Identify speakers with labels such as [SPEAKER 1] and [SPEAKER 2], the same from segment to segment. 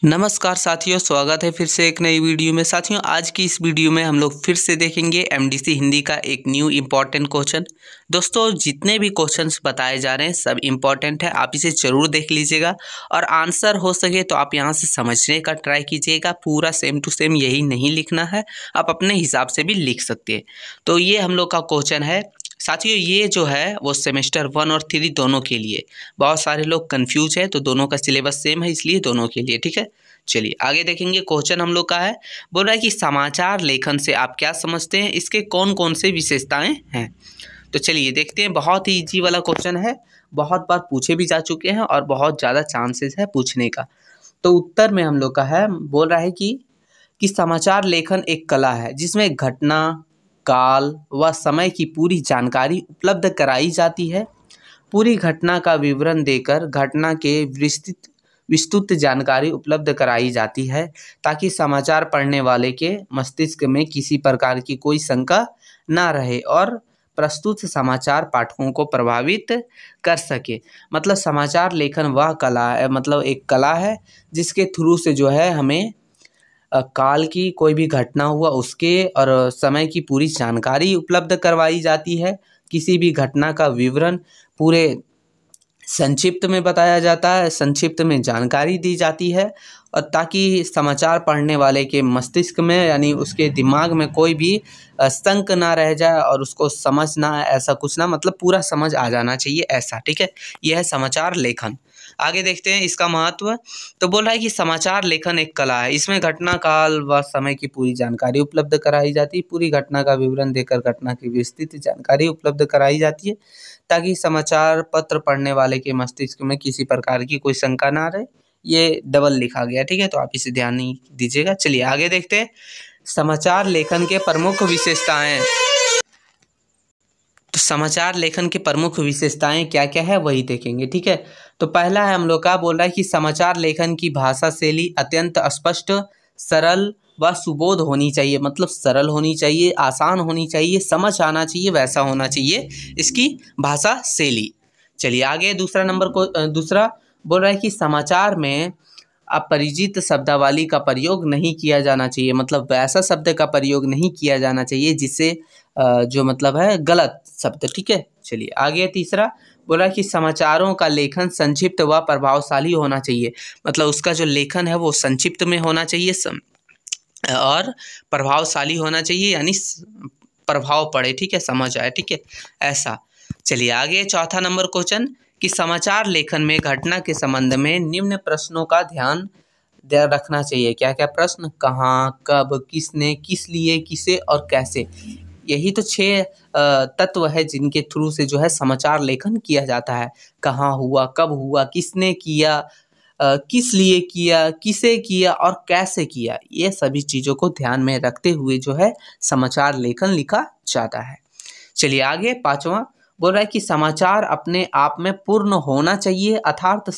[SPEAKER 1] नमस्कार साथियों, स्वागत है फिर से एक नई वीडियो में। साथियों, आज की इस वीडियो में हम लोग फिर से देखेंगे एमडीसी हिंदी का एक न्यू इम्पॉर्टेंट क्वेश्चन। दोस्तों, जितने भी क्वेश्चंस बताए जा रहे हैं सब इम्पॉर्टेंट है, आप इसे ज़रूर देख लीजिएगा और आंसर हो सके तो आप यहां से समझने का ट्राई कीजिएगा। पूरा सेम टू सेम यही नहीं लिखना है, आप अपने हिसाब से भी लिख सकते हैं। तो ये हम लोग का क्वेश्चन है साथियों। ये जो है वो सेमेस्टर 1 और 3 दोनों के लिए। बहुत सारे लोग कंफ्यूज है, तो दोनों का सिलेबस सेम है, इसलिए दोनों के लिए। ठीक है, चलिए आगे देखेंगे। क्वेश्चन हम लोग का है, बोल रहा है कि समाचार लेखन से आप क्या समझते हैं, इसके कौन कौन से विशेषताएं हैं। तो चलिए देखते हैं। बहुत ही इजी वाला क्वेश्चन है, बहुत बार पूछे भी जा चुके हैं और बहुत ज़्यादा चांसेस है पूछने का। तो उत्तर में हम लोग का है, बोल रहा है कि समाचार लेखन एक कला है जिसमें घटना, काल व समय की पूरी जानकारी उपलब्ध कराई जाती है। पूरी घटना का विवरण देकर घटना के विस्तृत जानकारी उपलब्ध कराई जाती है, ताकि समाचार पढ़ने वाले के मस्तिष्क में किसी प्रकार की कोई शंका ना रहे और प्रस्तुत समाचार पाठकों को प्रभावित कर सके। मतलब समाचार लेखन वह कला है, मतलब एक कला है जिसके थ्रू से जो है हमें काल की कोई भी घटना हुआ उसके और समय की पूरी जानकारी उपलब्ध करवाई जाती है। किसी भी घटना का विवरण पूरे संक्षिप्त में बताया जाता है, संक्षिप्त में जानकारी दी जाती है, और ताकि समाचार पढ़ने वाले के मस्तिष्क में यानी उसके दिमाग में कोई भी शंक ना रह जाए और उसको समझना ऐसा कुछ ना, मतलब पूरा समझ आ जाना चाहिए ऐसा। ठीक है, यह है समाचार लेखन। आगे देखते हैं इसका महत्व। तो बोल रहा है कि समाचार लेखन एक कला है, इसमें घटना, काल व समय की पूरी जानकारी उपलब्ध कराई जाती है। पूरी घटना का विवरण देकर घटना की विस्तृत जानकारी उपलब्ध कराई जाती है, ताकि समाचार पत्र पढ़ने वाले के मस्तिष्क में किसी प्रकार की कोई शंका ना रहे। ये डबल लिखा गया, ठीक है, तो आप इसे ध्यान नहीं दीजिएगा। चलिए आगे देखते हैं समाचार लेखन के प्रमुख विशेषताएं। तो समाचार लेखन के प्रमुख विशेषताएं क्या क्या है वही देखेंगे। ठीक है, तो पहला है हम लोग का, बोल रहा है कि समाचार लेखन की भाषा शैली अत्यंत स्पष्ट, सरल व सुबोध होनी चाहिए। मतलब सरल होनी चाहिए, आसान होनी चाहिए, समझ आना चाहिए, वैसा होना चाहिए इसकी भाषा शैली। चलिए आगे दूसरा नंबर को दूसरा बोल रहा है कि समाचार में अपरिचित शब्दावली का प्रयोग नहीं किया जाना चाहिए। मतलब वैसा शब्द का प्रयोग नहीं किया जाना चाहिए जिससे जो मतलब है गलत शब्द। ठीक है, चलिए आगे तीसरा बोला कि समाचारों का लेखन संक्षिप्त व प्रभावशाली होना चाहिए। मतलब उसका जो लेखन है वो संक्षिप्त में होना चाहिए और प्रभावशाली होना चाहिए, यानी प्रभाव पड़े, ठीक है, समझ आए, ठीक है, ऐसा। चलिए आगे चौथा नंबर क्वेश्चन कि समाचार लेखन में घटना के संबंध में निम्न प्रश्नों का ध्यान रखना चाहिए। क्या क्या प्रश्न? कहाँ, कब, किसने, किस लिए, किसे और कैसे। यही तो 6 तत्व है जिनके थ्रू से जो है समाचार लेखन किया जाता है। कहाँ हुआ, कब हुआ, किसने किया, किस लिए किया, किसे किया और कैसे किया। ये सभी चीज़ों को ध्यान में रखते हुए जो है समाचार लेखन लिखा जाता है। चलिए आगे पांचवा बोल रहा है कि समाचार अपने आप में पूर्ण होना चाहिए, अर्थात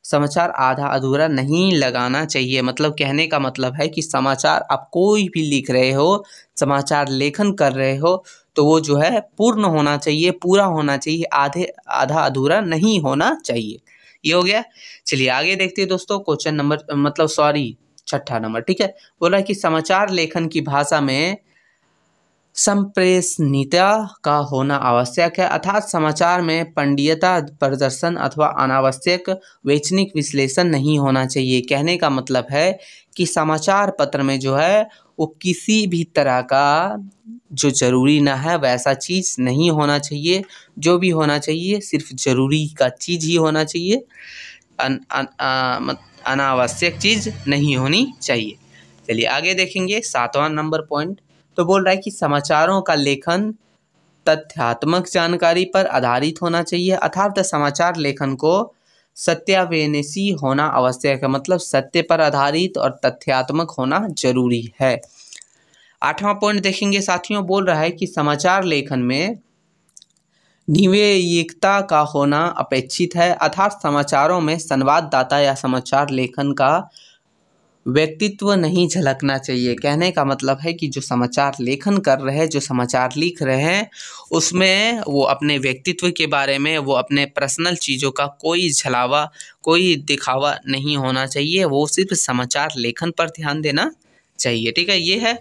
[SPEAKER 1] समाचार आधा अधूरा नहीं लगाना चाहिए। मतलब कहने का मतलब है कि समाचार आप कोई भी लिख रहे हो, समाचार लेखन कर रहे हो, तो वो जो है पूर्ण होना चाहिए, पूरा होना चाहिए, आधा अधूरा नहीं होना चाहिए। ये हो गया। चलिए आगे देखते हैं दोस्तों, क्वेश्चन नंबर मतलब सॉरी छठा नंबर। ठीक है, बोला कि समाचार लेखन की भाषा में संप्रेषणीयता का होना आवश्यक है, अर्थात समाचार में पंडियता प्रदर्शन अथवा अनावश्यक वैचारिक विश्लेषण नहीं होना चाहिए। कहने का मतलब है कि समाचार पत्र में जो है वो किसी भी तरह का जो जरूरी ना है वैसा चीज़ नहीं होना चाहिए। जो भी होना चाहिए सिर्फ जरूरी का चीज़ ही होना चाहिए, अनावश्यक चीज़ नहीं होनी चाहिए। चलिए आगे देखेंगे 7वां नंबर पॉइंट। तो बोल रहा है कि समाचारों का लेखन तथ्यात्मक जानकारी पर आधारित होना चाहिए, अर्थात समाचार लेखन को सत्यान्वेषी होना आवश्यक है। मतलब सत्य पर आधारित और तथ्यात्मक होना जरूरी है। 8वां पॉइंट देखेंगे साथियों, बोल रहा है कि समाचार लेखन में निवेयिकता का होना अपेक्षित है, अर्थात समाचारों में संवाददाता या समाचार लेखन का व्यक्तित्व नहीं झलकना चाहिए। कहने का मतलब है कि जो समाचार लेखन कर रहे हैं, जो समाचार लिख रहे हैं, उसमें वो अपने व्यक्तित्व के बारे में, वो अपने पर्सनल चीज़ों का कोई झलावा, कोई दिखावा नहीं होना चाहिए। वो सिर्फ समाचार लेखन पर ध्यान देना चाहिए। ठीक है, ये है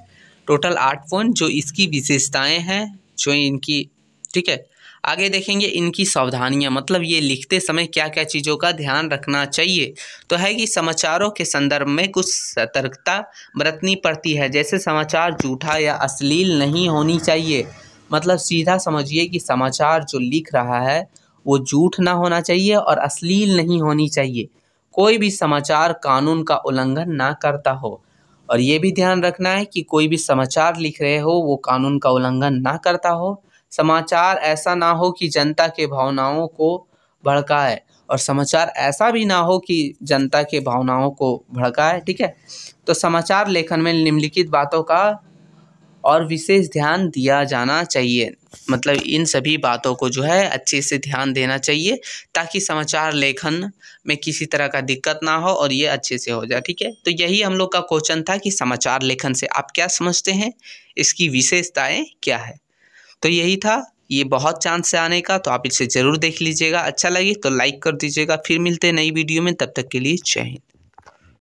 [SPEAKER 1] टोटल 8 पॉइंट जो इसकी विशेषताएं हैं, जो इनकी। ठीक है, आगे देखेंगे इनकी सावधानियां, मतलब ये लिखते समय क्या क्या चीज़ों का ध्यान रखना चाहिए। तो है कि समाचारों के संदर्भ में कुछ सतर्कता बरतनी पड़ती है। जैसे समाचार झूठा या अश्लील नहीं होनी चाहिए। मतलब सीधा समझिए कि समाचार जो लिख रहा है वो झूठ ना होना चाहिए और अश्लील नहीं होनी चाहिए। कोई भी समाचार कानून का उल्लंघन ना करता हो। और ये भी ध्यान रखना है कि कोई भी समाचार लिख रहे हो वो कानून का उल्लंघन ना करता हो। समाचार ऐसा ना हो कि जनता के भावनाओं को भड़काए, और समाचार ऐसा भी ना हो कि जनता के भावनाओं को भड़काए। ठीक है, तो समाचार लेखन में निम्नलिखित बातों का और विशेष ध्यान दिया जाना चाहिए। मतलब इन सभी बातों को जो है अच्छे से ध्यान देना चाहिए, ताकि समाचार लेखन में किसी तरह का दिक्कत ना हो और ये अच्छे से हो जाए। ठीक है, तो यही हम लोग का क्वेश्चन था कि समाचार लेखन से आप क्या समझते हैं, इसकी विशेषताएं क्या है। तो यही था, ये बहुत चांस से आने का, तो आप इसे ज़रूर देख लीजिएगा। अच्छा लगे तो लाइक कर दीजिएगा। फिर मिलते हैं नई वीडियो में, तब तक के लिए जय हिंद।